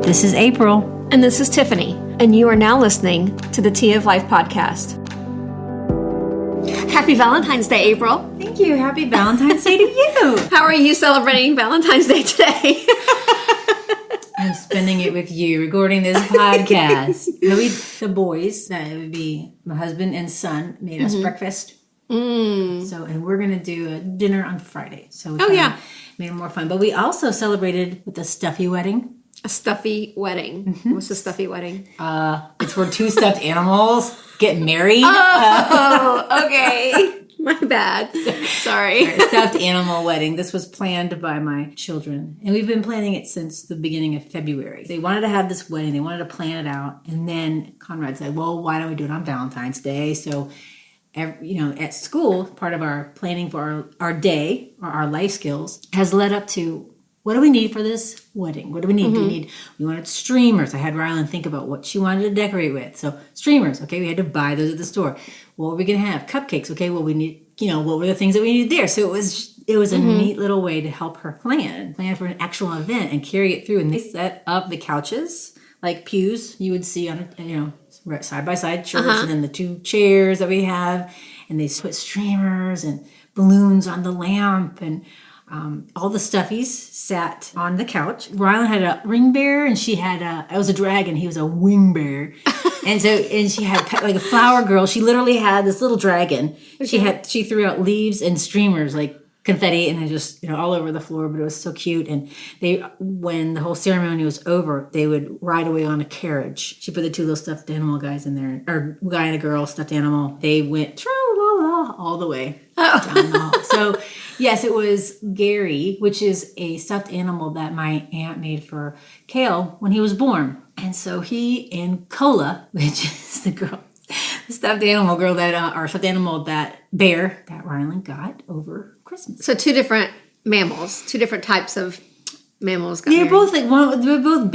This is April. And this is Tiffany. And you are now listening to the Tea of Life podcast. Happy Valentine's Day, April. Thank you. Happy Valentine's Day to you. How are you celebrating Valentine's Day today? I'm spending it with you, recording this podcast. The boys, that would be my husband and son, made us breakfast. And we're going to do a dinner on Friday. So we made it more fun. But we also celebrated with a stuffy wedding. A stuffy wedding. What's a stuffy wedding? It's where two stuffed animals get married. Oh, okay. My bad. Sorry. Stuffed animal wedding. This was planned by my children. And we've been planning it since the beginning of February. They wanted to have this wedding. They wanted to plan it out. And then Conrad said, well, why don't we do it on Valentine's Day? So, at school, part of our planning for our day or our life skills has led up to, what do we need for this wedding? What do we need? We wanted streamers. I had Rylan think about what she wanted to decorate with. So streamers, okay, we had to buy those at the store. What were we going to have? Cupcakes, okay, well, we need, what were the things that we needed there? So it was a neat little way to help her plan for an actual event and carry it through. And they set up the couches, like pews you would see on, side by side church, and then the two chairs that we have. And they put streamers and balloons on the lamp, and all the stuffies sat on the couch. Rylan had a ring bearer, and she had it was a dragon. He was a wing bearer. and she had like a flower girl. She literally had this little dragon. Okay. She threw out leaves and streamers, like confetti, and it just, all over the floor, but it was so cute. And when the whole ceremony was over, they would ride away on a carriage. She put the two little stuffed animal guys in there, or guy and a girl stuffed animal. They went tra-la-la all the way down the hall. So yes, it was Gary, which is a stuffed animal that my aunt made for Kale when he was born. And so he and Cola, which is the stuffed animal girl stuffed animal, that bear that Rylan got over Christmas. So two different mammals, two different types of mammals. They're both they're both bears. Oh, they're both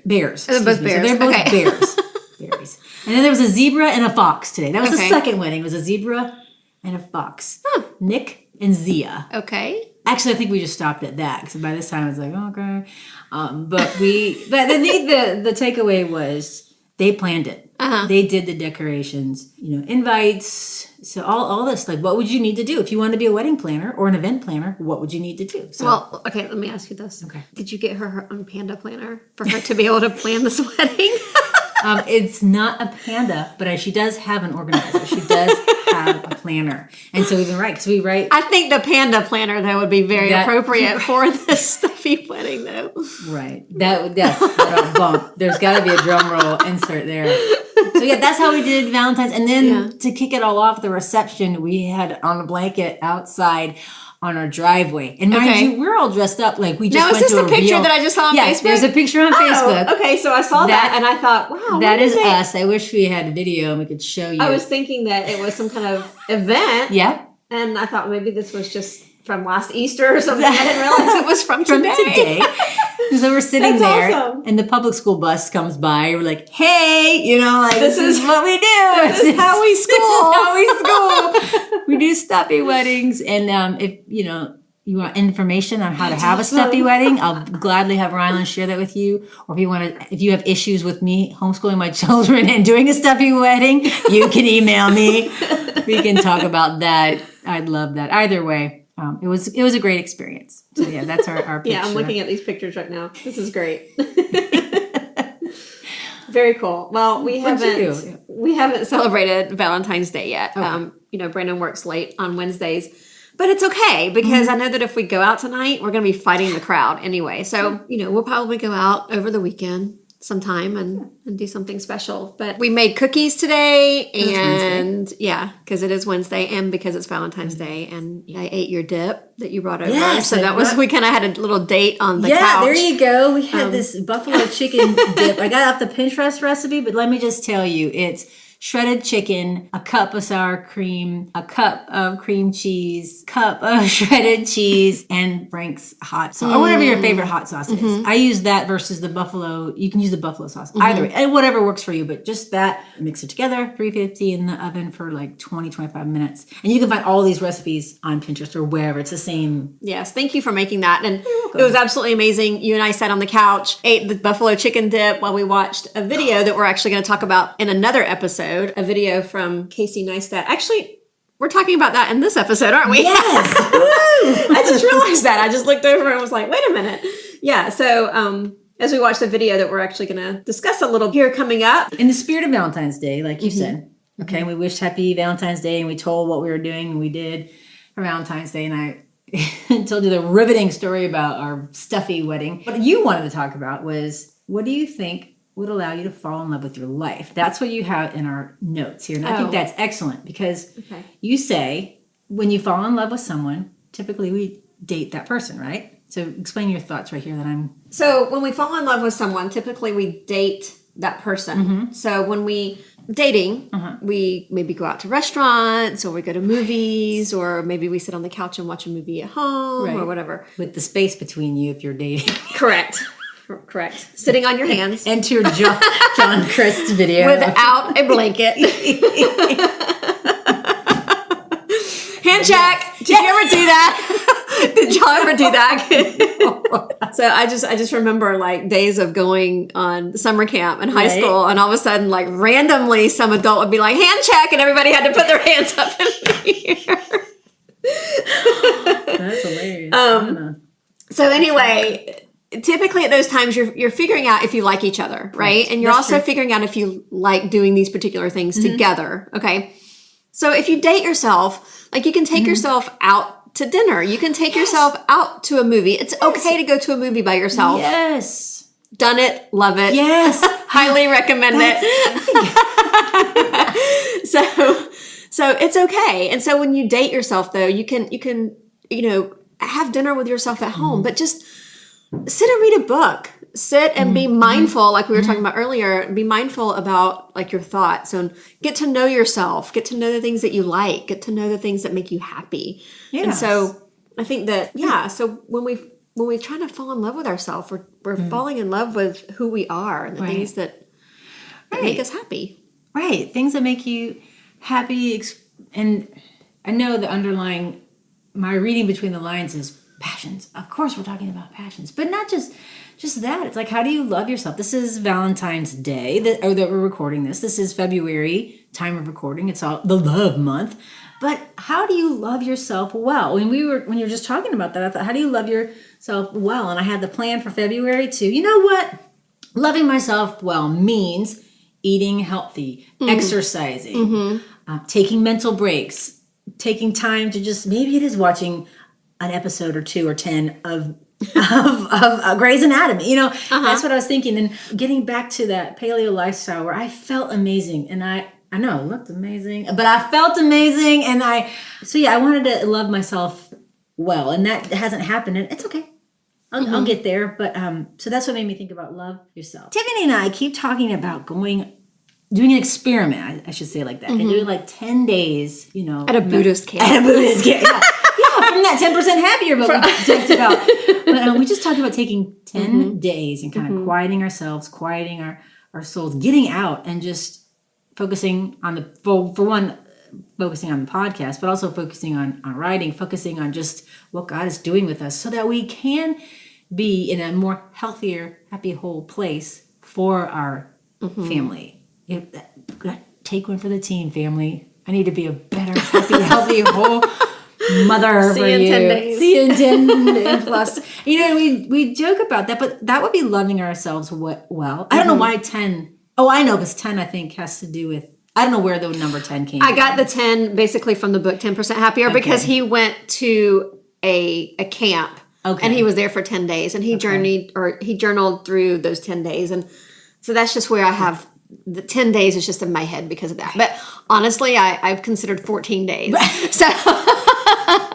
bears. So they're both bears. Berries. And then there was a zebra and a fox today. That was the second wedding. It was a zebra and a fox. Huh. Nick and Zia. Okay. Actually, I think we just stopped at that, because by this time I was like, okay. But the takeaway was they planned it. They did the decorations, invites. So all this, like, what would you need to do if you wanted to be a wedding planner or an event planner? What would you need to do? So, well, okay, let me ask you this. Okay, did you get her own panda planner for her to be able to plan this wedding? It's not a panda, but she does have an organizer. She does have a planner. And so we've been because we write. I think the panda planner, though, would be very appropriate for this stuffy wedding, though. Right. That'll bump. There's got to be a drum roll insert there. So yeah, that's how we did Valentine's. And then to kick it all off, the reception, we had on a blanket outside on our driveway. And mind you, we're all dressed up like we just went to a real... Now, is this the picture that I just saw on Facebook? There's a picture on Facebook. Okay, so I saw that and I thought, wow, that is us. I wish we had a video and we could show you. I was thinking that it was some kind of event. Yeah. And I thought maybe this was just from last Easter or something. I didn't realize it was from today. So we're sitting there, and the public school bus comes by. We're like, "Hey, this is what we do. This is how we school. We do stuffy weddings, and if you want information on how to have a stuffy wedding, I'll gladly have Rylan share that with you. Or if you have issues with me homeschooling my children and doing a stuffy wedding, you can email me. We can talk about that. I'd love that. Either way. It was a great experience. So yeah, that's our picture. Yeah, I'm looking at these pictures right now. This is great. Very cool. Well, we haven't celebrated Valentine's Day yet. Okay. Brandon works late on Wednesdays, but it's okay because I know that if we go out tonight, we're going to be fighting the crowd anyway. So, we'll probably go out over the weekend sometime and do something special. But we made cookies today, and because it is Wednesday and because it's Valentine's Day, and I ate your dip that you brought over. Yes, so we kind of had a little date on the couch. Yeah, there you go. We had this buffalo chicken dip. I got off the Pinterest recipe, but let me just tell you, it's shredded chicken, a cup of sour cream, a cup of cream cheese, cup of shredded cheese, and Frank's hot sauce, or whatever your favorite hot sauce is. I use that versus the buffalo. You can use the buffalo sauce, either way, and whatever works for you, but just that, mix it together, 350 in the oven for like 20, 25 minutes. And you can find all these recipes on Pinterest or wherever. It's the same. Yes, thank you for making that. And it was absolutely amazing. You and I sat on the couch, ate the buffalo chicken dip while we watched a video that we're actually going to talk about in another episode, a video from Casey Neistat. Actually, we're talking about that in this episode, aren't we? Yes. I just realized that. I just looked over and was like, wait a minute. Yeah, so as we watch the video that we're actually going to discuss a little here coming up. In the spirit of Valentine's Day, like you said, okay, we wished happy Valentine's Day and we told what we were doing and we did for Valentine's Day, and I told you the riveting story about our stuffy wedding. What you wanted to talk about was, what do you think would allow you to fall in love with your life? That's what you have in our notes here. And I think that's excellent because you say when you fall in love with someone, typically we date that person, right? So explain your thoughts right here that I'm... So when we fall in love with someone, typically we date that person. So when we dating, we maybe go out to restaurants or we go to movies or maybe we sit on the couch and watch a movie at home or whatever. With the space between you if you're dating. Correct. Sitting on your hands. Enter your John Crist video. Without a blanket. Hand check. Did you ever do that? Did y'all ever do that? So I just remember like days of going on summer camp in high school, and all of a sudden, like randomly, some adult would be like, hand check, and everybody had to put their hands up in the air. That's hilarious. So anyway, typically at those times you're figuring out if you like each other, right? And you're also figuring out if you like doing these particular things together. Okay. So if you date yourself, like you can take yourself out to dinner. You can take yourself out to a movie. It's okay to go to a movie by yourself. Yes. Done it. Love it. Yes. Highly recommend it. So it's okay. And so when you date yourself though, you can, have dinner with yourself at home, but just sit and read a book. Sit and be mindful, like we were talking about earlier, be mindful about like your thoughts and get to know yourself, get to know the things that you like, get to know the things that make you happy. Yes. And so I think that, so when we try to fall in love with ourselves, we're falling in love with who we are and the things that make us happy. Right. Things that make you happy. And I know the underlying, my reading between the lines is passions. Of course we're talking about passions, but not just that. It's like, how do you love yourself? This is Valentine's Day that we're recording this. This is February time of recording. It's all the love month. But how do you love yourself well? When you were just talking about that, I thought, how do you love yourself well? And I had the plan for February to, you know what? Loving myself well means eating healthy, exercising, taking mental breaks, taking time to just, maybe it is watching an episode or 2 or 10 of Grey's Anatomy. That's what I was thinking. And getting back to that paleo lifestyle where I felt amazing. And I know it looked amazing, but I felt amazing. And I wanted to love myself well. And that hasn't happened. And it's okay. I'll get there. But so that's what made me think about love yourself. Tiffany and I keep talking about doing an experiment, I should say it like that, and doing like 10 days, at a Buddhist camp. From that 10% happier book we talked about. But we just talked about taking 10 days and kind of quieting ourselves, quieting our souls, getting out and just focusing on focusing on the podcast, but also focusing on writing, focusing on just what God is doing with us so that we can be in a more healthier, happy, whole place for our family. Take one for the team, family. I need to be a better, happy, healthy, whole mother for you. 10 days. See you in 10 plus. We joke about that, but that would be loving ourselves well. I don't know why 10. Oh, I know, because 10 I think has to do with, I don't know where the number 10 came from. I got the 10 basically from the book 10% Happier because he went to a camp and he was there for 10 days and he journaled through those 10 days. And so that's just where I have the 10 days is just in my head because of that. But honestly, I've considered 14 days. So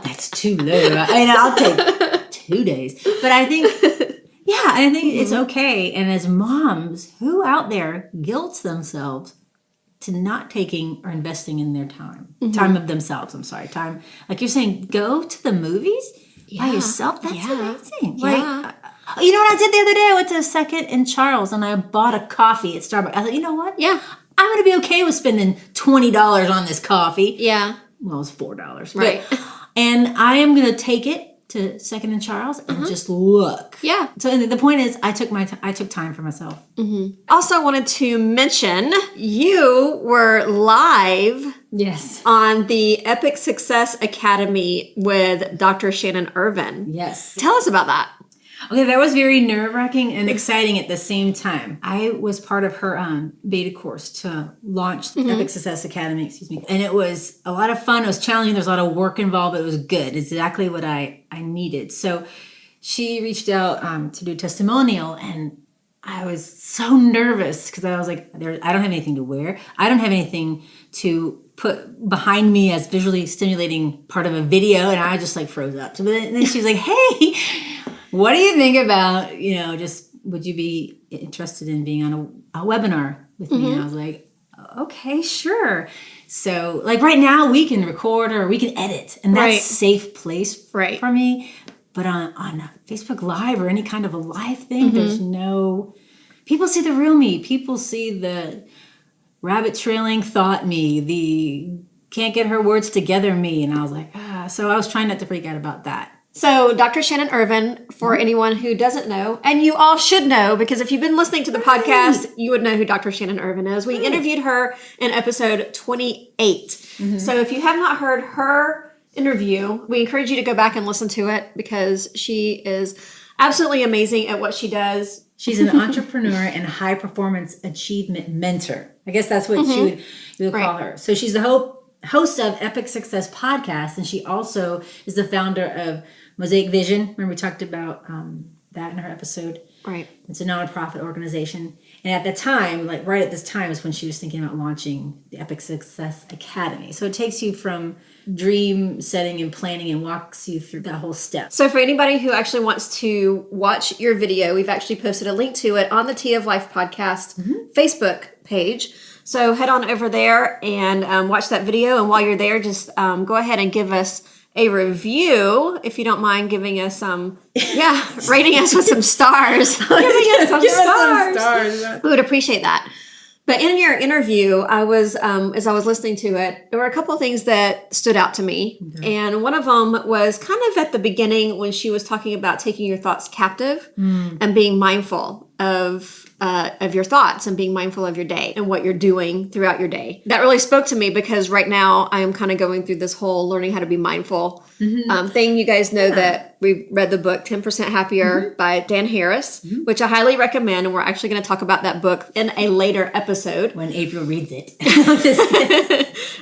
that's too low. I'll take 2 days. But I think, it's okay. And as moms, who out there guilts themselves to not taking or investing in their time of themselves. I'm sorry, time. Like you're saying, go to the movies by yourself. That's amazing. Yeah. Like, you know what I did the other day? I went to Second and Charles and I bought a coffee at Starbucks. I thought, you know what? Yeah. I'm going to be okay with spending $20 on this coffee. Yeah. Well, it's $4. Right. And I am going to take it to Second and Charles and just look. Yeah. So the point is, I took time for myself. Also wanted to mention you were live Yes. on the Epic Success Academy with Dr. Shannon Irvin. Yes. Tell us about that. Okay, that was very nerve-wracking and exciting at the same time. I was part of her beta course to launch the Epic Success Academy, and it was a lot of fun. It was challenging. There's a lot of work involved, but it was good. It's exactly what I needed. So she reached out to do a testimonial, and I was so nervous because I was like, I don't have anything to wear. I don't have anything to put behind me as visually stimulating part of a video, and I just like froze up. So then she was like, hey, what do you think about, just would you be interested in being on a webinar with me? And I was like, okay, sure. So like right now we can record or we can edit, and that's a safe place for me. But on Facebook Live or any kind of a live thing, there's no, people see the real me. People see the rabbit trailing thought me, the can't get her words together me. And I was like, so I was trying not to freak out about that. So Dr. Shannon Irvin, for anyone who doesn't know, and you all should know, because if you've been listening to the podcast, you would know who Dr. Shannon Irvin is. We interviewed her in episode 28. So if you have not heard her interview, we encourage you to go back and listen to it because she is absolutely amazing at what she does. She's an entrepreneur and high performance achievement mentor. I guess that's what you would call her. So she's the host of Epic Success Podcast, and she also is the founder of Mosaic Vision. Remember we talked about that in her episode. Right. It's a nonprofit organization. And at the time, like right at this time is when she was thinking about launching the Epic Success Academy. So it takes you from dream setting and planning and walks you through that whole step. So for anybody who actually wants to watch your video, we've actually posted a link to it on the Tea of Life podcast Facebook page. So head on over there and watch that video. And while you're there, just go ahead and give us a review, if you don't mind giving us rating us with some stars. Giving us some stars. We would appreciate that. But in your interview, I was, as I was listening to it, there were a couple of things that stood out to me. Okay. And one of them was kind of at the beginning when she was talking about taking your thoughts captive and being mindful of your thoughts and being mindful of your day and what you're doing throughout your day. That really spoke to me because right now I am kind of going through this whole learning how to be mindful thing. You guys know that we read the book 10% Happier by Dan Harris, which I highly recommend. And we're actually going to talk about that book in a later episode. When April reads it.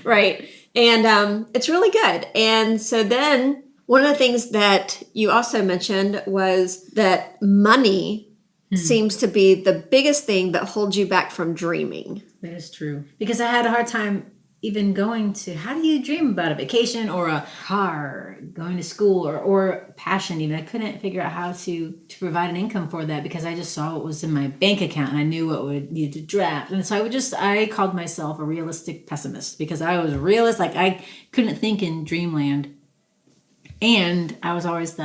Right. And it's really good. And so then one of the things that you also mentioned was that money seems to be the biggest thing that holds you back from dreaming. That is true. Because I had a hard time even going to, how do you dream about a vacation or a car, going to school or passion even. I couldn't figure out how to provide an income for that because I just saw what was in my bank account and I knew what would need to draft. And so I called myself a realistic pessimist because I was a realist. Like I couldn't think in dreamland. And I was always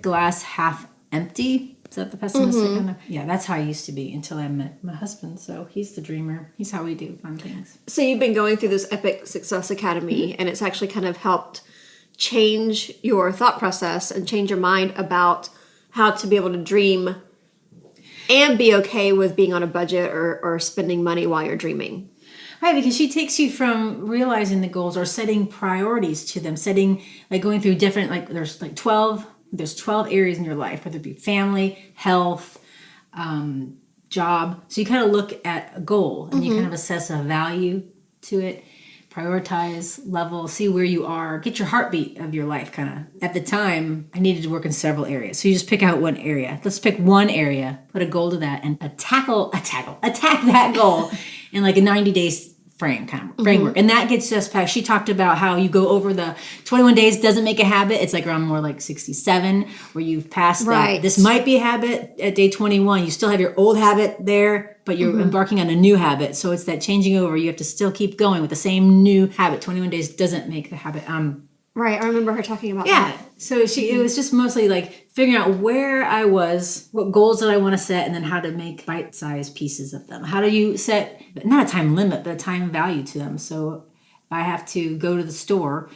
glass half empty. Is that the pessimistic kind of? Yeah, that's how I used to be until I met my husband. So he's the dreamer. He's how we do fun things. So you've been going through this Epic Success Academy, and it's actually kind of helped change your thought process and change your mind about how to be able to dream and be okay with being on a budget or spending money while you're dreaming. Right, because she takes you from realizing the goals or setting priorities to them, going through different, there's 12 areas in your life, whether it be family, health, job. So you kind of look at a goal and you kind of assess a value to it, prioritize, level, see where you are, get your heartbeat of your life kind of. At the time, I needed to work in several areas. So you just pick out one area. Let's pick one area, put a goal to that and attack that goal in like a 90 days framework. And that gets us past, she talked about how you go over the 21 days doesn't make a habit. It's like around more like 67 where you've passed that. This might be a habit at day 21. You still have your old habit there, but you're embarking on a new habit. So it's that changing over. You have to still keep going with the same new habit. 21 days doesn't make the habit. Right. I remember her talking about that. So it was just mostly like figuring out where I was, what goals did I want to set, and then how to make bite-sized pieces of them. How do you set, not a time limit, but a time value to them? So if I have to go to the store,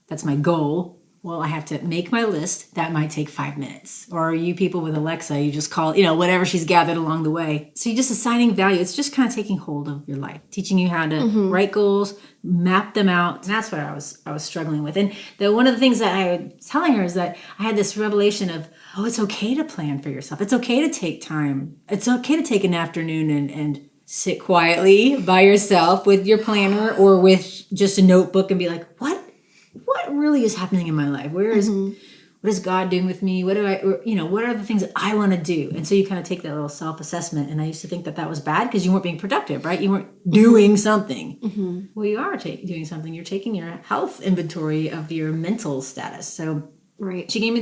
that's my goal. Well, I have to make my list. That might take 5 minutes. Or you people with Alexa, you just call, whatever she's gathered along the way. So you're just assigning value. It's just kind of taking hold of your life, teaching you how to write goals, map them out. And that's what I was struggling with. And one of the things that I was telling her is that I had this revelation of, it's okay to plan for yourself. It's okay to take time. It's okay to take an afternoon and sit quietly by yourself with your planner or with just a notebook and be like, what really is happening in my life? What is God doing with me? What are the things that I want to do? And so you kind of take that little self-assessment. And I used to think that was bad because you weren't being productive, right? You weren't doing something. Well, you are doing something. You're taking your health inventory of your mental status. So Right. She gave me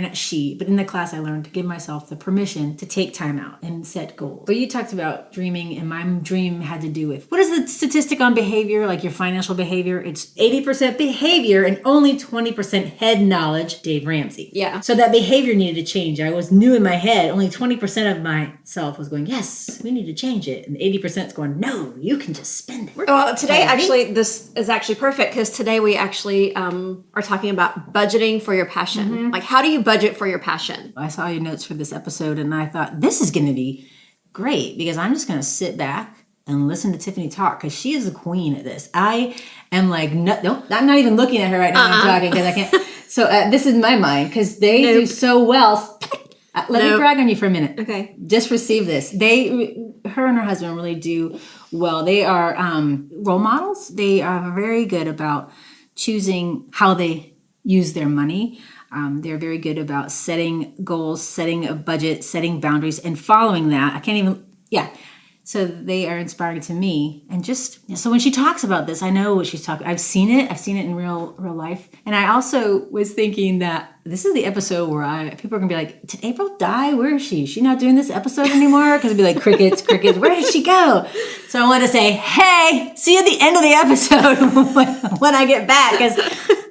not she, but in the class I learned to give myself the permission to take time out and set goals. But you talked about dreaming, and my dream had to do with, what is the statistic on behavior, like your financial behavior? It's 80% behavior and only 20% head knowledge, Dave Ramsey. Yeah. So that behavior needed to change. I was new in my head. Only 20% of myself was going, yes, we need to change it. And 80% is going, no, you can just spend it. Well, today, actually, this is actually perfect because today we actually are talking about budgeting for your passion. Mm-hmm. Like, how do you budget for your passion? I saw your notes for this episode and I thought, this is going to be great because I'm just going to sit back and listen to Tiffany talk because she is the queen at this. I am like, no, I'm not even looking at her right now when I'm talking because I can't. So this is my mind because they do so well. Let me brag on you for a minute. Okay. Just receive this. Her and her husband really do well. They are role models. They are very good about choosing how they use their money. They're very good about setting goals, setting a budget, setting boundaries, and following that. So they are inspiring to me. And so when she talks about this, I know what she's talking. I've seen it in real life. And I also was thinking that this is the episode where people are going to be like, did April die? Where is she? Is she not doing this episode anymore? Because it'd be like crickets. Where did she go? So I want to say, hey, see you at the end of the episode when I get back. Because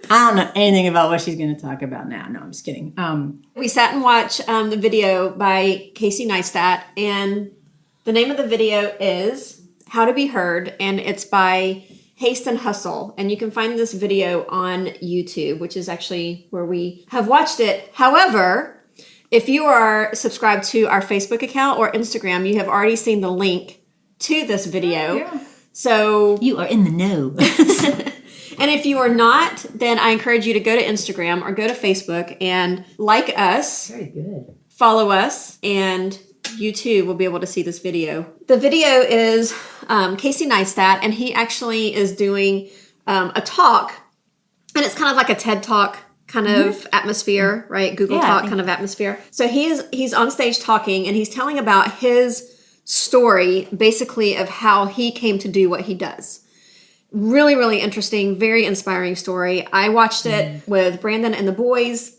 I don't know anything about what she's going to talk about now. No, I'm just kidding. We sat and watched the video by Casey Neistat, and the name of the video is How to Be Heard, and it's by Haste and Hustle. And you can find this video on YouTube, which is actually where we have watched it. However, if you are subscribed to our Facebook account or Instagram, you have already seen the link to this video. Yeah. So you are in the know. And if you are not, then I encourage you to go to Instagram or go to Facebook and like us. Very good. Follow us, and you too will be able to see this video. The video is Casey Neistat, and he actually is doing a talk, and it's kind of like a TED Talk kind of atmosphere, right? Google Talk kind of atmosphere. So he's on stage talking, and he's telling about his story, basically, of how he came to do what he does. Really, really interesting, very inspiring story. I watched it with Brandon and the boys,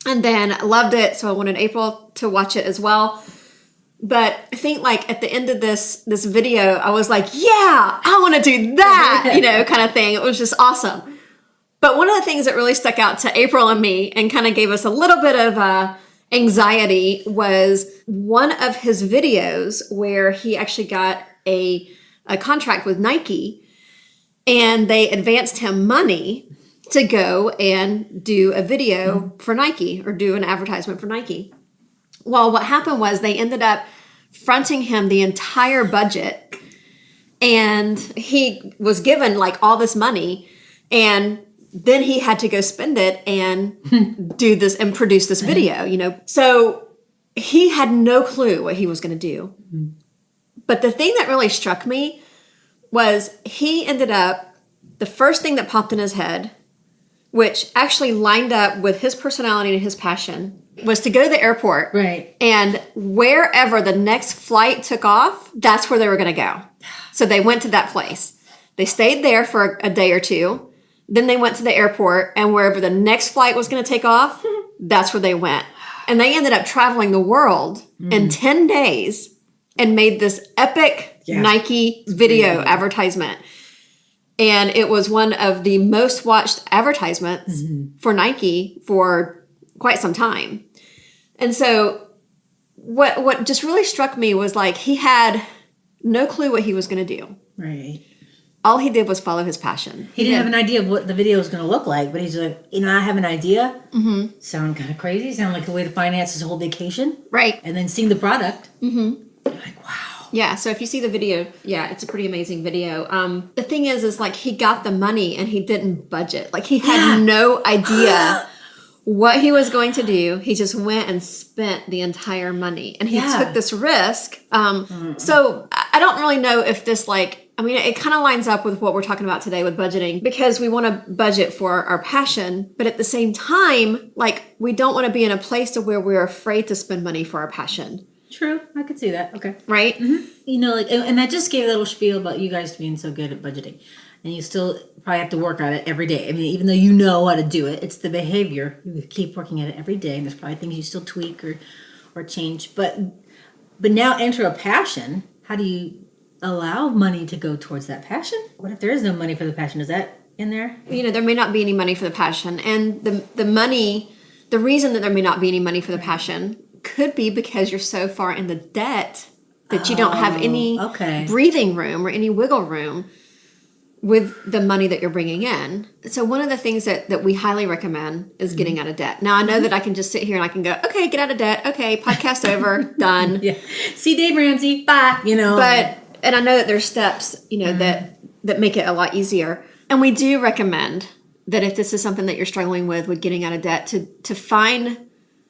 and then loved it, so I wanted April to watch it as well. But I think like at the end of this video, I was like, yeah, I want to do that, kind of thing. It was just awesome. But one of the things that really stuck out to April and me and kind of gave us a little bit of anxiety was one of his videos where he actually got a contract with Nike, and they advanced him money to go and do a video for Nike or do an advertisement for Nike. Well, what happened was they ended up fronting him the entire budget, and he was given like all this money, and then he had to go spend it and do this and produce this video, So he had no clue what he was going to do. Mm-hmm. But the thing that really struck me was he ended up, the first thing that popped in his head, which actually lined up with his personality and his passion, was to go to the airport. Right. And wherever the next flight took off, that's where they were going to go. So they went to that place. They stayed there for a day or two. Then they went to the airport, and wherever the next flight was going to take off, that's where they went. And they ended up traveling the world in 10 days and made this epic Nike video advertisement. And it was one of the most watched advertisements for Nike for quite some time. And so what just really struck me was like he had no clue what he was going to do. Right. All he did was follow his passion. He didn't have an idea of what the video was going to look like, but he's like, I have an idea. Sound kind of crazy. Sound like a way to finance his whole vacation. Right. And then seeing the product. You're like, wow. Yeah. So if you see the video, it's a pretty amazing video. The thing is like he got the money and he didn't budget. Like he had no idea what he was going to do. He just went and spent the entire money, and he took this risk. So I don't really know if this it kind of lines up with what we're talking about today with budgeting, because we want to budget for our passion, but at the same time, we don't want to be in a place to where we're afraid to spend money for our passion. True. I could see that. Okay. Right? And I just gave a little spiel about you guys being so good at budgeting. And you still probably have to work on it every day. I mean, even though you know how to do it, it's the behavior. You keep working at it every day, and there's probably things you still tweak or change. But now enter a passion. How do you allow money to go towards that passion? What if there is no money for the passion? Is that in there? There may not be any money for the passion. And the reason that there may not be any money for the passion could be because you're so far in the debt that you don't have any breathing room or any wiggle room with the money that you're bringing in. So one of the things that we highly recommend is getting out of debt. Now, I know that I can just sit here and I can go, okay, get out of debt. Okay, podcast over, done. See Dave Ramsey, bye. And I know that there's steps, that make it a lot easier. And we do recommend that if this is something that you're struggling with getting out of debt, to find,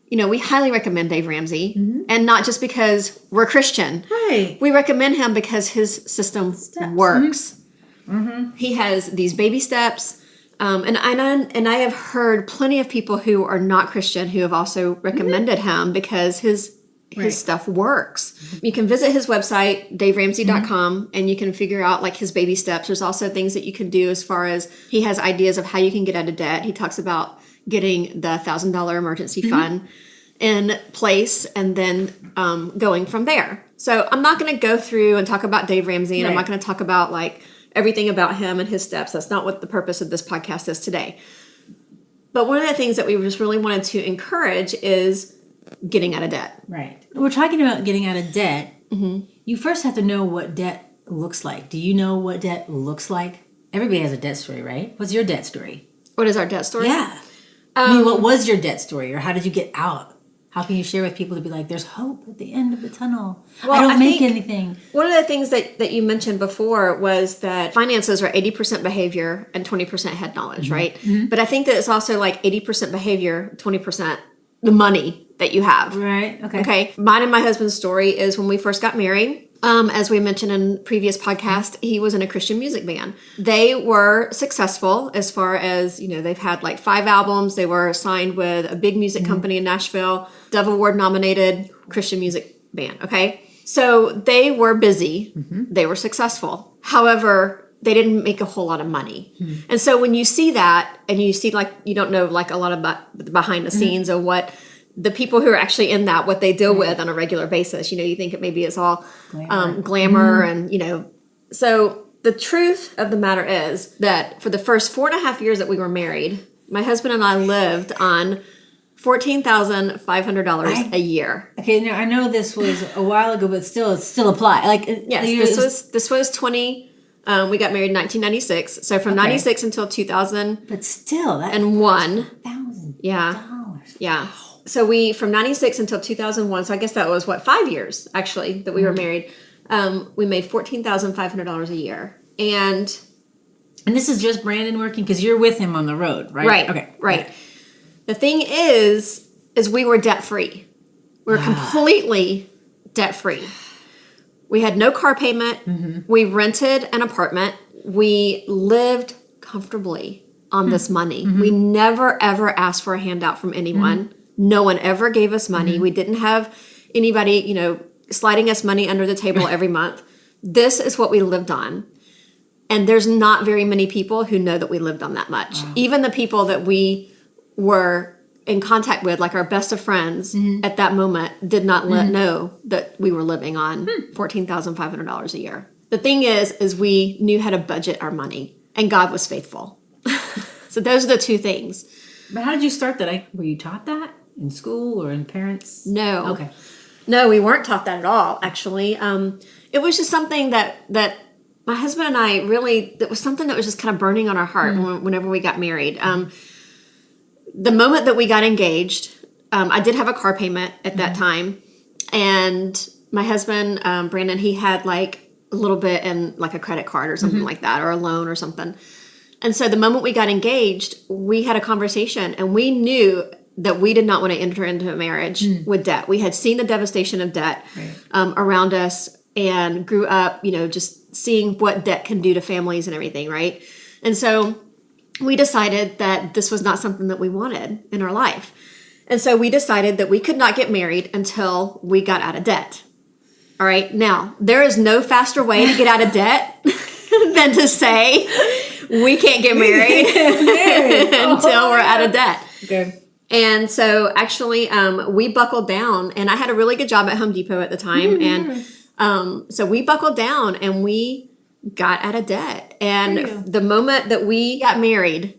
we highly recommend Dave Ramsey. And not just because we're Christian. Right. We recommend him because his system works. He has these baby steps. And I have heard plenty of people who are not Christian who have also recommended him because his stuff works. You can visit his website, daveramsey.com, and you can figure out his baby steps. There's also things that you can do as far as he has ideas of how you can get out of debt. He talks about getting the $1,000 emergency fund in place and then going from there. So I'm not going to go through and talk about Dave Ramsey, and I'm not going to talk about everything about him and his steps. That's not what the purpose of this podcast is today. But one of the things that we just really wanted to encourage is getting out of debt. Right. We're talking about getting out of debt. You first have to know what debt looks like. Do you know what debt looks like? Everybody has a debt story, right? What's your debt story? What is our debt story? Yeah. What was your debt story, or how did you get out? How can you share with people to be like, there's hope at the end of the tunnel? Well, I don't make anything. One of the things that you mentioned before was that finances are 80% behavior and 20% head knowledge, right? But I think that it's also 80% behavior, 20% the money that you have. Right. Okay. Mine and my husband's story is when we first got married. As we mentioned in previous podcast, he was in a Christian music band. They were successful as far as, they've had 5 albums. They were signed with a big music company in Nashville, Dove Award nominated Christian music band. Okay. So they were busy. They were successful. However, they didn't make a whole lot of money. And so when you see that and you see you don't know a lot about the behind the scenes of what the people who are actually in that, what they deal with on a regular basis, you think it maybe it's all glamour and, so the truth of the matter is that for the first 4.5 years that we were married, my husband and I lived on $14,500 a year. Okay, now I know this was a while ago, but still, it still applies. Yes, this was 20. We got married in 1996. So from 96 until 2000. But still, that's and one. $1,000. Yeah. So from 96 until 2001, so I guess that was 5 years actually that we were married. We made $14,500 a year. And this is just Brandon working because you're with him on the road, right? Right. Okay. Right. The thing is we were debt free. We were completely debt free. We had no car payment. We rented an apartment. We lived comfortably on this money. We never ever asked for a handout from anyone. No one ever gave us money. We didn't have anybody, sliding us money under the table every month. This is what we lived on. And there's not very many people who know that we lived on that much. Wow. Even the people that we were in contact with, like our best of friends at that moment, did not know that we were living on $14,500 a year. The thing is we knew how to budget our money, and God was faithful. So those are the two things. But how did you start that? Were you taught that in school or in parents? No. Okay. No, we weren't taught that at all, actually. It was just something that my husband and I really, that was something that was just kind of burning on our heart whenever we got married. The moment that we got engaged, I did have a car payment at that time. And my husband, Brandon, he had like a little bit in like a credit card or something like that, or a loan or something. And so the moment we got engaged, we had a conversation, and we knew that we did not want to enter into a marriage with debt. We had seen the devastation of debt around us and grew up, just seeing what debt can do to families and everything, right? And so we decided that this was not something that we wanted in our life. And so we decided that we could not get married until we got out of debt. All right. Now, there is no faster way to get out of debt than to say we can't get married until we're out of debt. Okay. And so actually, we buckled down, and I had a really good job at Home Depot at the time. And so we buckled down and we got out of debt. And the moment that we got married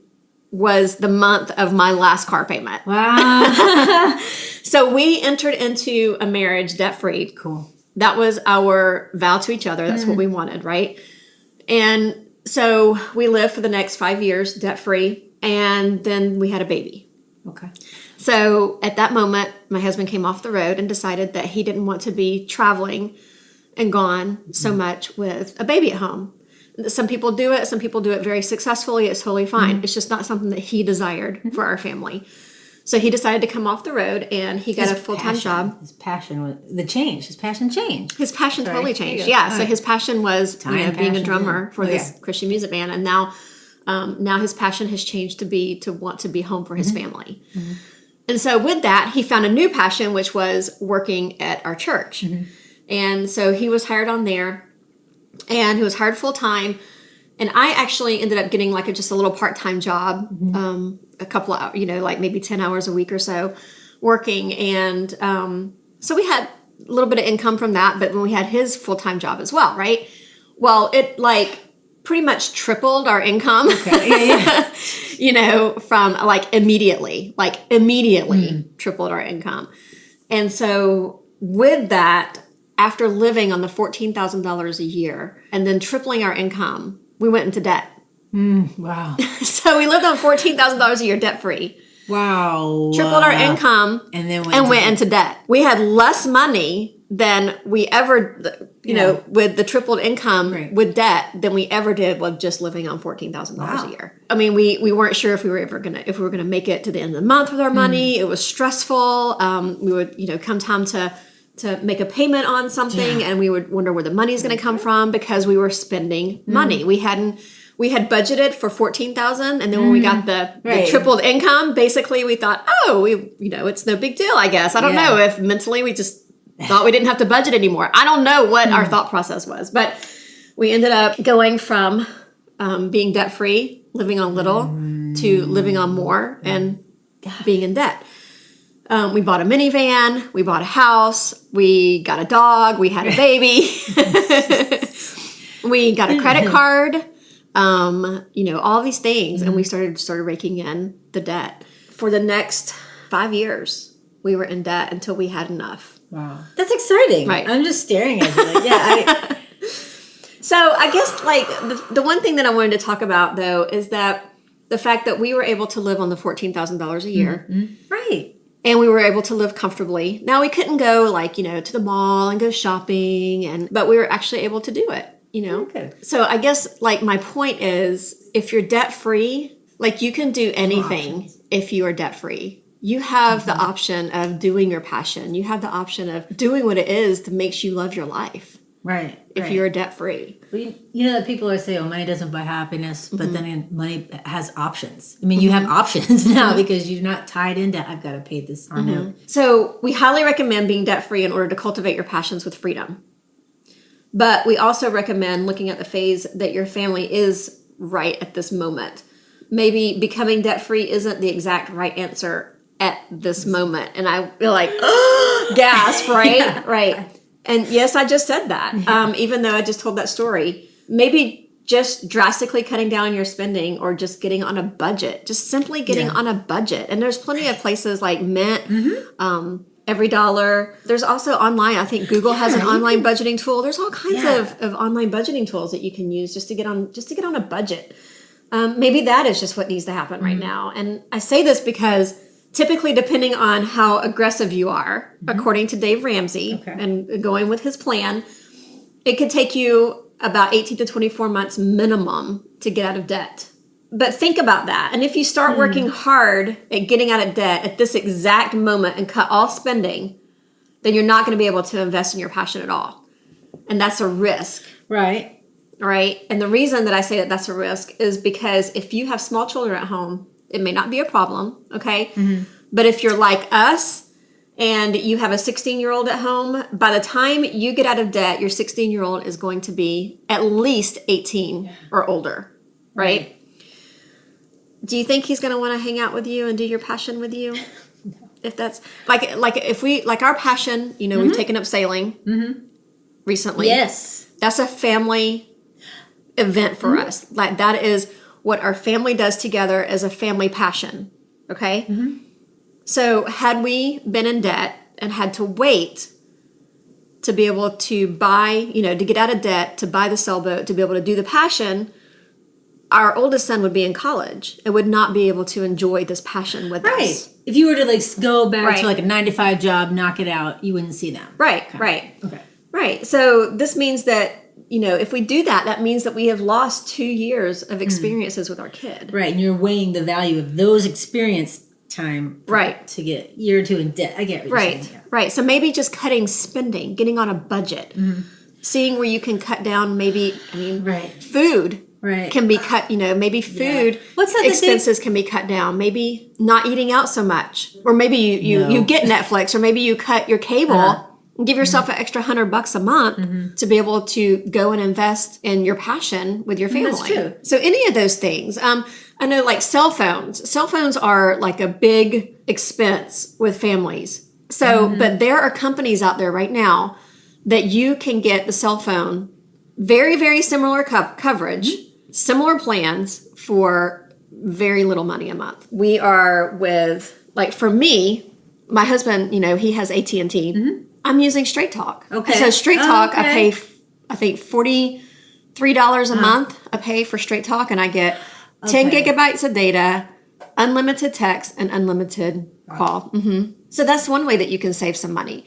was the month of my last car payment. Wow. So we entered into a marriage debt-free. Cool. That was our vow to each other. That's what we wanted, right? And so we lived for the next 5 years debt-free, and then we had a baby. Okay. So at that moment, my husband came off the road and decided that he didn't want to be traveling and gone so much with a baby at home. Some people do it. Some people do it very successfully. It's totally fine. It's just not something that he desired for our family. So he decided to come off the road, and he got a full-time job. His passion was the change. His passion changed. His passion totally changed. Yeah. So his passion was being a drummer for this Christian music band, and now his passion has changed to want to be home for his family. And so with that, he found a new passion, which was working at our church. And so he was hired on there, and he was hired full time. And I actually ended up getting just a little part-time job, a couple of hours, like maybe 10 hours a week or so working. And so we had a little bit of income from that, but when we had his full-time job as well, right? Well, it pretty much tripled our income, from immediately tripled our income. And so with that, after living on the $14,000 a year and then tripling our income, we went into debt. Wow. So we lived on $14,000 a year debt free. Wow. Tripled our income and then went into debt. We had less money than we ever, with the tripled income with debt than we ever did with just living on $14,000 a year. I mean, we weren't sure if we were gonna make it to the end of the month with our money. It was stressful. We would, come time to make a payment on something, and we would wonder where the money is going to come from because we were spending money. We had budgeted for $14,000, and then when we got the tripled income, basically we thought, it's no big deal, I guess. I don't know if mentally we just thought we didn't have to budget anymore. I don't know what our thought process was, but we ended up going from being debt free, living on little, to living on more and being in debt. We bought a minivan, we bought a house, we got a dog, we had a baby, we got a credit card, all these things. And we started raking in the debt. For the next 5 years, we were in debt until we had enough. Wow. That's exciting. Right. I'm just staring at you. So I guess the one thing that I wanted to talk about though, is that the fact that we were able to live on the $14,000 a year. Right. And we were able to live comfortably. Now we couldn't go to the mall and go shopping, but we were actually able to do it, Okay. So I guess my point is, if you're debt free, you can do anything if you are debt free. You have the option of doing your passion. You have the option of doing what it is that makes you love your life. Right. If you're debt free. Well, that people always say, money doesn't buy happiness, but then money has options. I mean, you have options now because you're not tied into, I've got to pay this or no. So we highly recommend being debt free in order to cultivate your passions with freedom. But we also recommend looking at the phase that your family is right at this moment. Maybe becoming debt-free isn't the exact right answer at this moment. And I feel like, gasp, right? Yeah. Right. And yes, I just said that, even though I just told that story. Maybe just drastically cutting down your spending or just getting on a budget, just simply getting on a budget. And there's plenty of places like Mint, Every Dollar. There's also online. I think Google has an online budgeting tool. There's all kinds of online budgeting tools that you can use just to get on a budget. Maybe that is just what needs to happen right now. And I say this because typically, depending on how aggressive you are, according to Dave Ramsey and going with his plan, it could take you about 18 to 24 months minimum to get out of debt. But think about that. And if you start working hard at getting out of debt at this exact moment and cut all spending, then you're not going to be able to invest in your passion at all. And that's a risk. Right. Right. And the reason that I say that that's a risk is because if you have small children at home, it may not be a problem. Okay. But if you're like us and you have a 16-year-old at home, by the time you get out of debt, your 16-year-old is going to be at least 18 or older. Right. Do you think he's going to want to hang out with you and do your passion with you? No. If that's like if we like our passion, we've taken up sailing recently. Yes. That's a family event for us. Like that is what our family does together as a family passion. Okay. So had we been in debt and had to wait to be able to buy, to get out of debt, to buy the sailboat, to be able to do the passion, our oldest son would be in college and would not be able to enjoy this passion with us. If you were to go back to a 9-to-5 job, knock it out, you wouldn't see them. Right. Right. So this means that, if we do that, that means that we have lost 2 years of experiences with our kid. Right. And you're weighing the value of those experience time to get year or two in debt. I get what you're saying. Yeah. Right. So maybe just cutting spending, getting on a budget, seeing where you can cut down food. Right. Can be cut, maybe food expenses can be cut down. Maybe not eating out so much. Or maybe you get Netflix, or maybe you cut your cable and give yourself an extra $100 a month to be able to go and invest in your passion with your family. That's true. So any of those things. I know like cell phones. Cell phones are like a big expense with families. So, but there are companies out there right now that you can get the cell phone, very, very similar coverage, similar plans for very little money a month. We are with, for me, my husband, he has AT&T. I'm using Straight Talk. Okay. So Straight Talk, I pay, I think $43 a month I pay for Straight Talk, and I get 10 gigabytes of data, unlimited text, and unlimited call. So that's one way that you can save some money.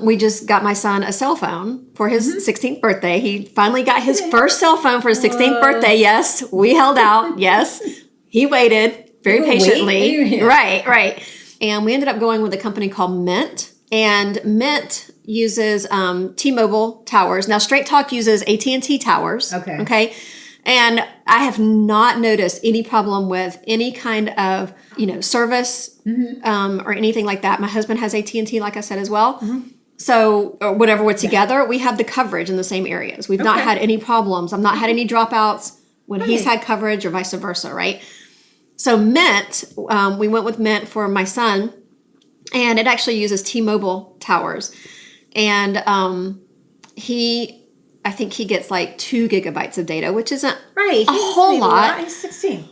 We just got my son a cell phone for his 16th birthday. He finally got his first cell phone for his 16th birthday. Yes, we held out. Yes, he waited very patiently. Right. And we ended up going with a company called Mint. And Mint uses T-Mobile towers. Now, Straight Talk uses AT&T towers. Okay. And I have not noticed any problem with any kind of, service or anything like that. My husband has AT&T, like I said, as well. So whenever we're together, we have the coverage in the same areas. We've not had any problems. I've not had any dropouts when he's had coverage or vice versa, right? So Mint, we went with Mint for my son, and it actually uses T-Mobile towers. And I think he gets 2 gigabytes of data, which isn't a whole lot. He's 16.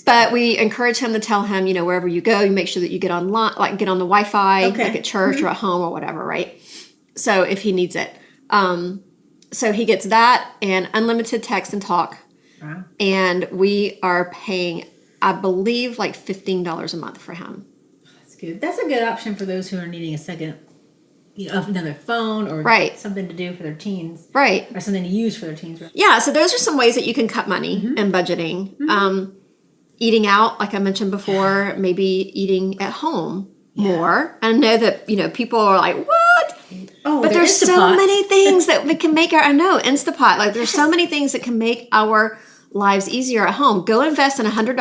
But we encourage him to tell him, wherever you go, you make sure that you get online, get on the Wi-Fi, like at church or at home or whatever, right? So if he needs it. So he gets that and unlimited text and talk. Wow. And we are paying, I believe, $15 a month for him. That's good. That's a good option for those who are needing a second, another phone or something to do for their teens. Right. Or something to use for their teens. Right? Yeah, so those are some ways that you can cut money in budgeting. Eating out, like I mentioned before, maybe eating at home more. I know that, people are like, what? Oh, but there's so many things that we can make Instapot. There's so many things that can make our lives easier at home. Go invest in $100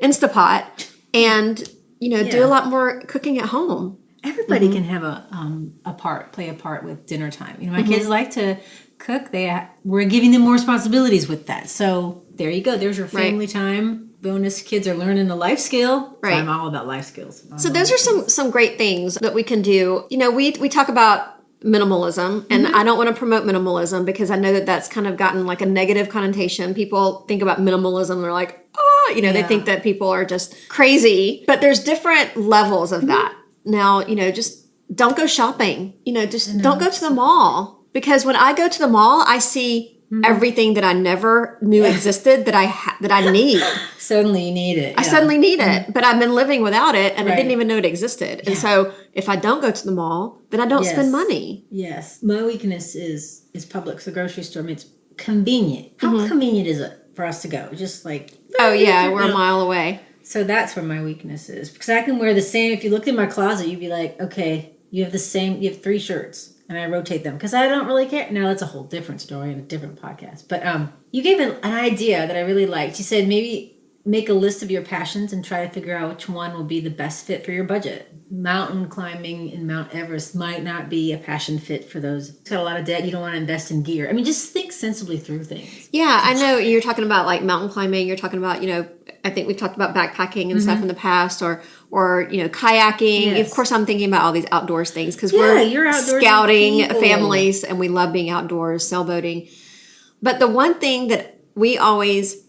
Instapot and, do a lot more cooking at home. everybody can have play a part with dinner time. You know, my kids like to cook. We're giving them more responsibilities with that. So there you go. There's your family time. Bonus, kids are learning the life skill. Right. So I'm all about life skills. So those are some great things that we can do. You know, we talk about minimalism, and I don't want to promote minimalism because I know that that's kind of gotten like a negative connotation. People think about minimalism, they're like, oh, you know, they think that people are just crazy. But there's different levels of that. Now, you know, just don't go shopping. You know, just don't go to the mall. Because when I go to the mall, I see everything that I never knew existed that I need. Suddenly you need it. I suddenly need it, but I've been living without it and I didn't even know it existed. Yeah. And so if I don't go to the mall, then I don't spend money. Yes. My weakness is Publix, the grocery store. I mean, it's convenient. How convenient is it for us to go? Just like, oh yeah, we're a mile away. So that's where my weakness is. Because I can wear the same. If you looked in my closet, you'd be like, okay, you have 3 shirts. And I rotate them because I don't really care. Now that's a whole different story and a different podcast. But you gave an idea that I really liked. You said maybe make a list of your passions and try to figure out which one will be the best fit for your budget. Mountain climbing in Mount Everest might not be a passion fit for those who've got a lot of debt. You don't want to invest in gear. I mean, just think sensibly through things. Yeah, I know you're talking about like mountain climbing. You're talking about, you know, I think we've talked about backpacking and stuff in the past, or you know, kayaking. Yes. Of course, I'm thinking about all these outdoors things because we're scouting families and we love being outdoors, sailboating. But the one thing that we always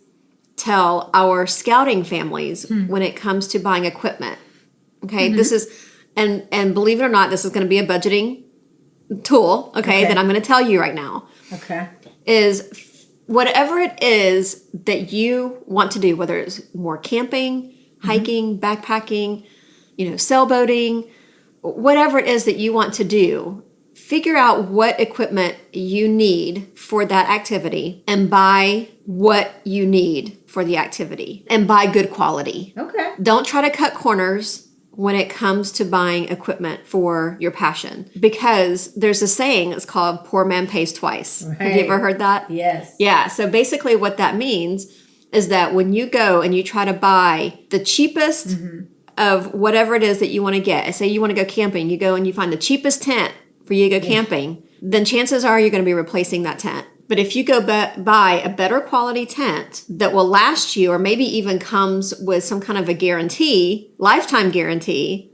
tell our scouting families when it comes to buying equipment, okay, this is, and believe it or not, this is going to be a budgeting tool, okay, that I'm going to tell you right now. Okay. Is whatever it is that you want to do, whether it's more camping, hiking, backpacking, you know, sailboating, whatever it is that you want to do, figure out what equipment you need for that activity and buy what you need for the activity and buy good quality. Okay. Don't try to cut corners when it comes to buying equipment for your passion, because there's a saying, it's called poor man pays twice. Right. Have you ever heard that? Yes. Yeah. So basically what that means is that when you go and you try to buy the cheapest of whatever it is that you want to get, say you want to go camping, you go and you find the cheapest tent for you to go camping, then chances are you're going to be replacing that tent. But if you go buy a better quality tent that will last you, or maybe even comes with some kind of a guarantee, lifetime guarantee,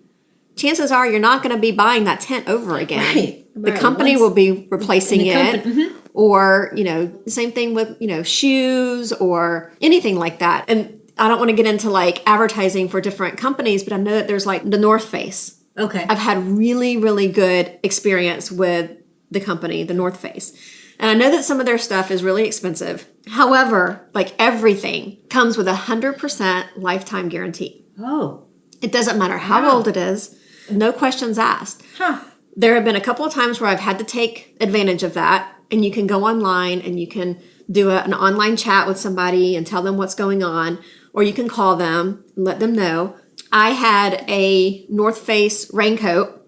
chances are you're not going to be buying that tent over again. Right. The company will be replacing it. Or, you know, same thing with, you know, shoes or anything like that. And I don't want to get into like advertising for different companies, but I know that there's like the North Face. Okay. I've had really, really good experience with the company, the North Face. And I know that some of their stuff is really expensive. However, like everything comes with 100% lifetime guarantee. Oh. It doesn't matter how old it is. No questions asked. Huh. There have been a couple of times where I've had to take advantage of that. And you can go online and you can do an online chat with somebody and tell them what's going on. Or you can call them and let them know. I had a North Face raincoat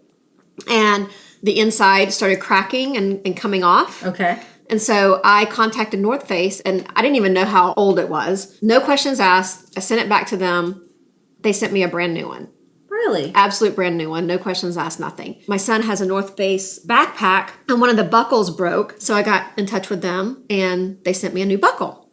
and the inside started cracking and coming off. Okay. And so I contacted North Face and I didn't even know how old it was. No questions asked. I sent it back to them. They sent me a brand new one. Really? Absolute brand new one. No questions asked, nothing. My son has a North Face backpack and one of the buckles broke. So I got in touch with them and they sent me a new buckle.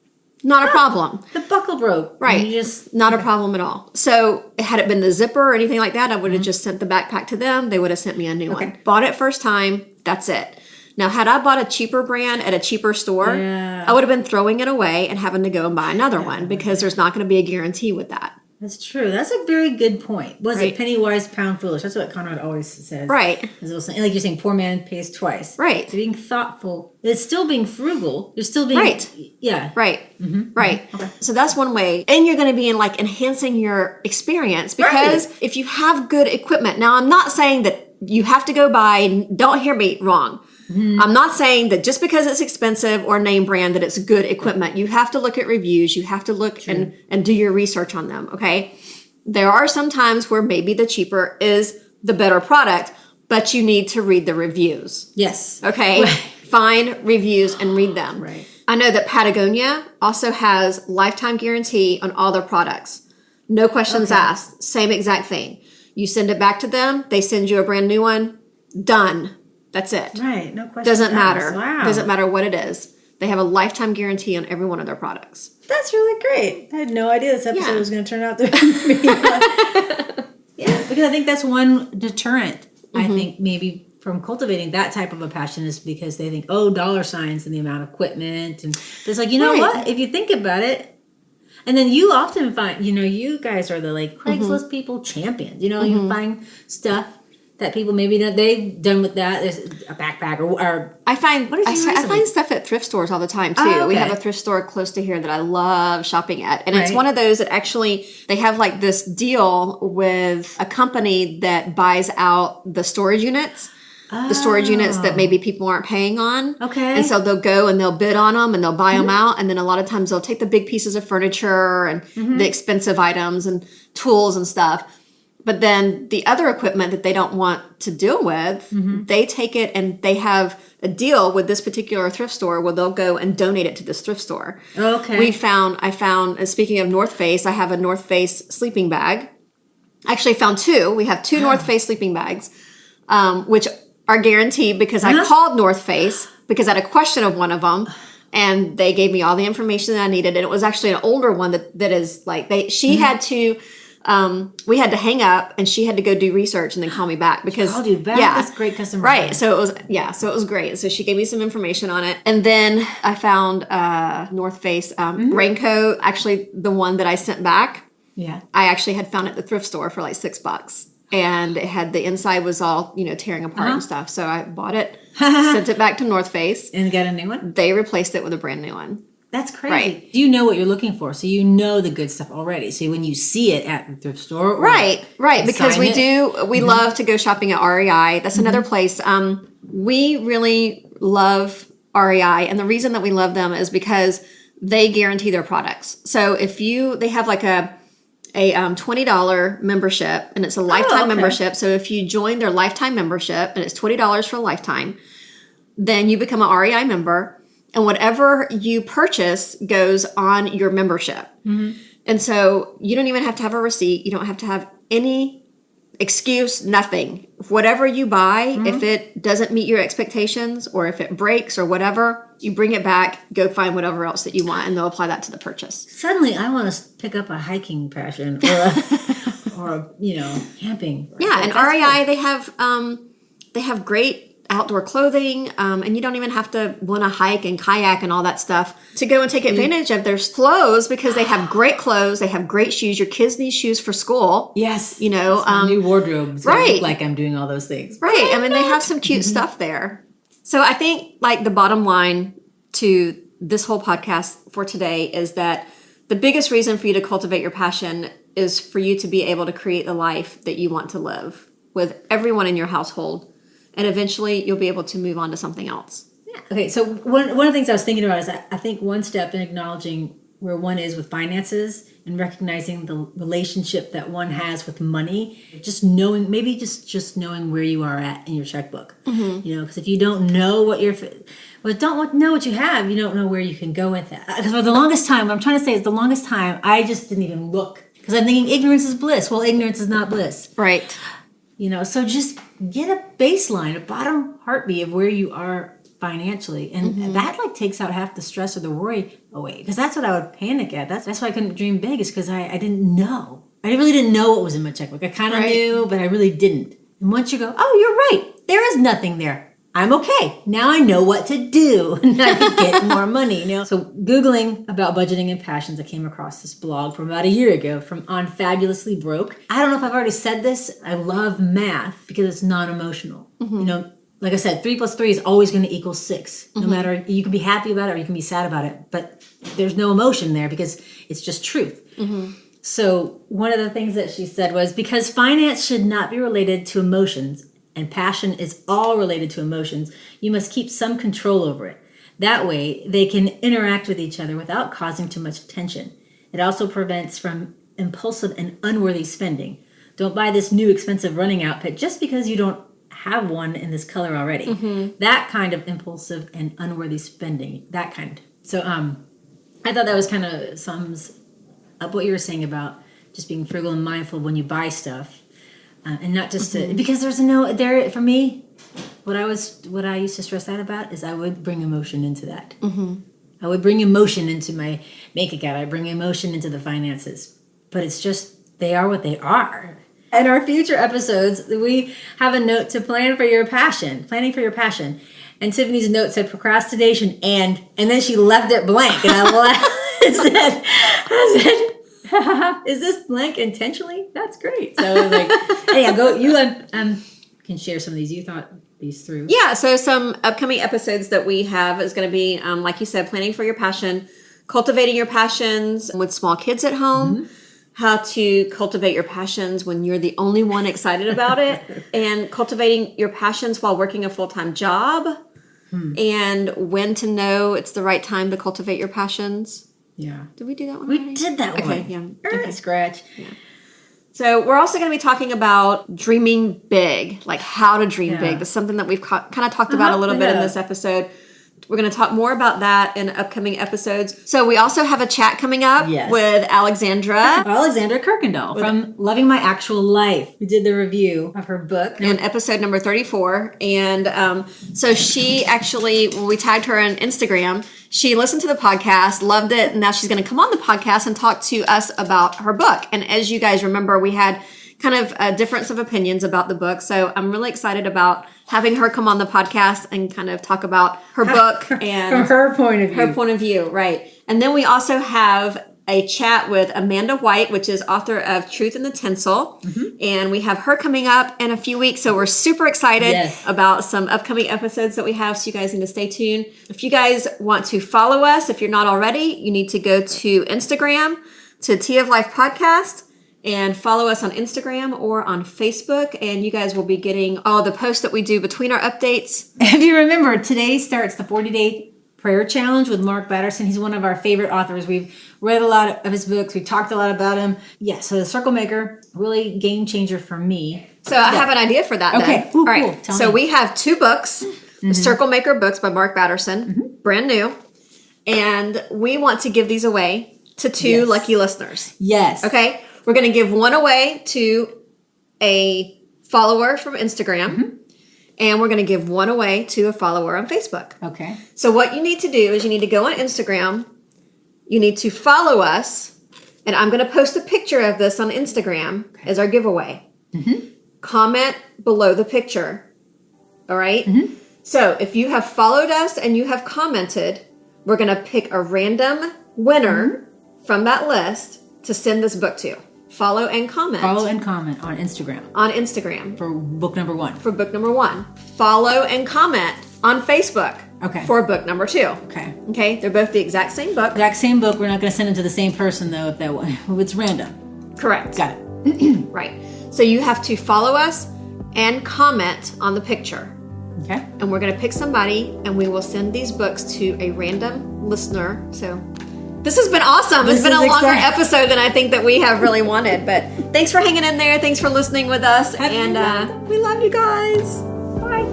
Not a problem. The buckle broke. Right. Not a problem at all. So had it been the zipper or anything like that, I would have just sent the backpack to them. They would have sent me a new one. Bought it first time. That's it. Now, had I bought a cheaper brand at a cheaper store, I would have been throwing it away and having to go and buy another one because there's not going to be a guarantee with that. That's true. That's a very good point. Was it penny wise, pound foolish? That's what Conrad always says. Right. Like you're saying, poor man pays twice. Right. So being thoughtful. It's still being frugal. You're still being... Right. Yeah. Right. Right. Okay. So that's one way. And you're going to be in like enhancing your experience because if you have good equipment. Now, I'm not saying that you have to go buy... Don't hear me wrong. I'm not saying that just because it's expensive or name brand that it's good equipment. You have to look at reviews. You have to look and do your research on them, okay? There are some times where maybe the cheaper is the better product, but you need to read the reviews. Yes. Okay? Right. Find reviews and read them. Right. I know that Patagonia also has lifetime guarantee on all their products. No questions asked. Same exact thing. You send it back to them. They send you a brand new one. Done. That's it. Right. No question. Doesn't matter. Wow. Doesn't matter what it is. They have a lifetime guarantee on every one of their products. That's really great. I had no idea this episode was going to turn out to be. Yeah, because I think that's one deterrent. I think maybe from cultivating that type of a passion is because they think, oh, dollar signs and the amount of equipment. And it's like, you know what? If you think about it, and then you often find, you guys are the like Craigslist people champions. You find stuff that people maybe they've done with that. There's a backpack or I find stuff at thrift stores all the time too. Oh, okay. We have a thrift store close to here that I love shopping at, and it's one of those that actually they have like this deal with a company that buys out the storage units. The storage units that maybe people aren't paying on. Okay. And so they'll go and they'll bid on them and they'll buy them out. And then a lot of times they'll take the big pieces of furniture and the expensive items and tools and stuff. But then the other equipment that they don't want to deal with, they take it and they have a deal with this particular thrift store where they'll go and donate it to this thrift store. Okay. I found, and speaking of North Face, I have a North Face sleeping bag. I actually found two. We have two North Face sleeping bags, which are guaranteed because I called North Face because I had a question of one of them. And they gave me all the information that I needed. And it was actually an older one that is like, she had to... we had to hang up and she had to go do research and then call me back because called you back? That's great customer service. So it was great. So she gave me some information on it. And then I found North Face raincoat, actually the one that I sent back. Yeah. I actually had found it at the thrift store for like $6. And it had the inside was all, tearing apart and stuff. So I bought it, sent it back to North Face. And got a new one? They replaced it with a brand new one. That's crazy. Right. You know what you're looking for, so you know the good stuff already. So when you see it at the thrift store, right, because we love to go shopping at REI. That's another place. We really love REI, and the reason that we love them is because they guarantee their products. So if they have like a $20 membership, and it's a lifetime membership. So if you join their lifetime membership, and it's $20 for a lifetime, then you become an REI member. And whatever you purchase goes on your membership. And so you don't even have to have a receipt. You don't have to have any excuse, nothing. Whatever you buy, if it doesn't meet your expectations or if it breaks or whatever, you bring it back, go find whatever else that you want, and they'll apply that to the purchase. Suddenly, I want to pick up a hiking passion or camping. Yeah, and REI, cool. They have great outdoor clothing, and you don't even have to want to hike and kayak and all that stuff to go and take advantage of their clothes because they have great clothes, they have great shoes. Your kids need shoes for school. Yes, new wardrobes. So right, I look like I'm doing all those things. Right, I mean they have some cute stuff there. So I think like the bottom line to this whole podcast for today is that the biggest reason for you to cultivate your passion is for you to be able to create the life that you want to live with everyone in your household. And eventually you'll be able to move on to something else. Yeah. Okay, so one of the things I was thinking about is that I think one step in acknowledging where one is with finances and recognizing the relationship that one has with money, just knowing, maybe just knowing where you are at in your checkbook. Because if you don't know don't know what you have, you don't know where you can go with that. Because for the longest time, what I'm trying to say is the longest time, I just didn't even look. Because I'm thinking ignorance is bliss. Well, ignorance is not bliss. Right. So just get a baseline, a bottom heartbeat of where you are financially. And that takes out half the stress or the worry away. Because that's what I would panic at. That's why I couldn't dream big, is because I didn't know. I really didn't know what was in my checkbook. I kind of knew, but I really didn't. And once you go, oh, you're right. There is nothing there. I'm okay. Now I know what to do. And I can get more money, So Googling about budgeting and passions, I came across this blog from about a year ago on Fabulously Broke. I don't know if I've already said this. I love math because it's non-emotional. Like I said, 3 + 3 is always going to equal 6. No matter, you can be happy about it or you can be sad about it. But there's no emotion there because it's just truth. So one of the things that she said was, because finance should not be related to emotions, and passion is all related to emotions, you must keep some control over it. That way, they can interact with each other without causing too much tension. It also prevents from impulsive and unworthy spending. Don't buy this new expensive running outfit just because you don't have one in this color already. That kind of impulsive and unworthy spending, that kind. So I thought that was kind of sums up what you were saying about just being frugal and mindful when you buy stuff. and not just to, because for me, what I used to stress out about is I would bring emotion into that. I would bring emotion into my bank account. I bring emotion into the finances, but it's just, they are what they are. In our future episodes, we have a note to planning for your passion. And Tiffany's note said procrastination and then she left it blank. And I laughed and said, is this blank intentionally? That's great. So I was like, hey, you can share some of these. You thought these through. Yeah, so some upcoming episodes that we have is going to be, like you said, planning for your passion, cultivating your passions with small kids at home, how to cultivate your passions when you're the only one excited about it, and cultivating your passions while working a full-time job, and when to know it's the right time to cultivate your passions. Yeah. Did we do that one We already? did that one. Okay, yeah. Okay. Scratch. Yeah. So we're also going to be talking about dreaming big, like how to dream big. That's something that we've kind of talked about a little bit in this episode. We're going to talk more about that in upcoming episodes. So we also have a chat coming up with Alexandra Kirkendall from Loving My Actual Life. We did the review of her book. In episode number 34. And so she actually, when we tagged her on Instagram, she listened to the podcast, loved it, and now she's going to come on the podcast and talk to us about her book. And as you guys remember, we had kind of a difference of opinions about the book. So I'm really excited about having her come on the podcast and kind of talk about her book and from her point of view. Her point of view, right. And then we also have a chat with Amanda White, which is author of Truth in the Tinsel. And we have her coming up in a few weeks. So we're super excited about some upcoming episodes that we have. So you guys need to stay tuned. If you guys want to follow us, if you're not already, you need to go to Instagram, to Tea of Life Podcast, and follow us on Instagram or on Facebook. And you guys will be getting all the posts that we do between our updates. If you remember, today starts the 40-day prayer challenge with Mark Batterson. He's one of our favorite authors. We've read a lot of his books. We've talked a lot about him. Yeah, so the Circle Maker, really game changer for me. So I have an idea for that. Okay, All right. Cool. So we have 2 books, the Circle Maker books by Mark Batterson, brand new. And we want to give these away to 2 lucky listeners. Yes. Okay. We're going to give one away to a follower from Instagram. And we're going to give one away to a follower on Facebook. Okay. So what you need to do is you need to go on Instagram. You need to follow us. And I'm going to post a picture of this on Instagram as our giveaway. Comment below the picture. All right? So if you have followed us and you have commented, we're going to pick a random winner from that list to send this book to. Follow and comment. Follow and comment on Instagram. On Instagram. For book number 1. For book number 1. Follow and comment on Facebook. Okay. For book number 2. Okay. Okay. They're both the exact same book. Exact same book. We're not going to send it to the same person, though, if that one. It's random. Correct. Got it. Right. So you have to follow us and comment on the picture. Okay. And we're going to pick somebody, and we will send these books to a random listener. So this has been awesome. It's been a longer episode than I think that we have really wanted. But thanks for hanging in there. Thanks for listening with us. And we love you guys. Bye.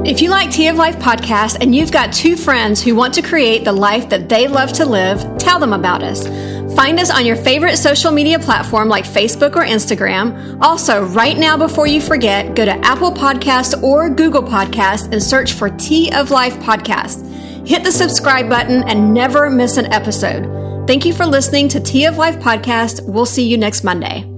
If you like Tea of Life podcast and you've got 2 friends who want to create the life that they love to live, tell them about us. Find us on your favorite social media platform like Facebook or Instagram. Also, right now before you forget, go to Apple Podcasts or Google Podcasts and search for Tea of Life podcast. Hit the subscribe button and never miss an episode. Thank you for listening to Tea of Life podcast. We'll see you next Monday.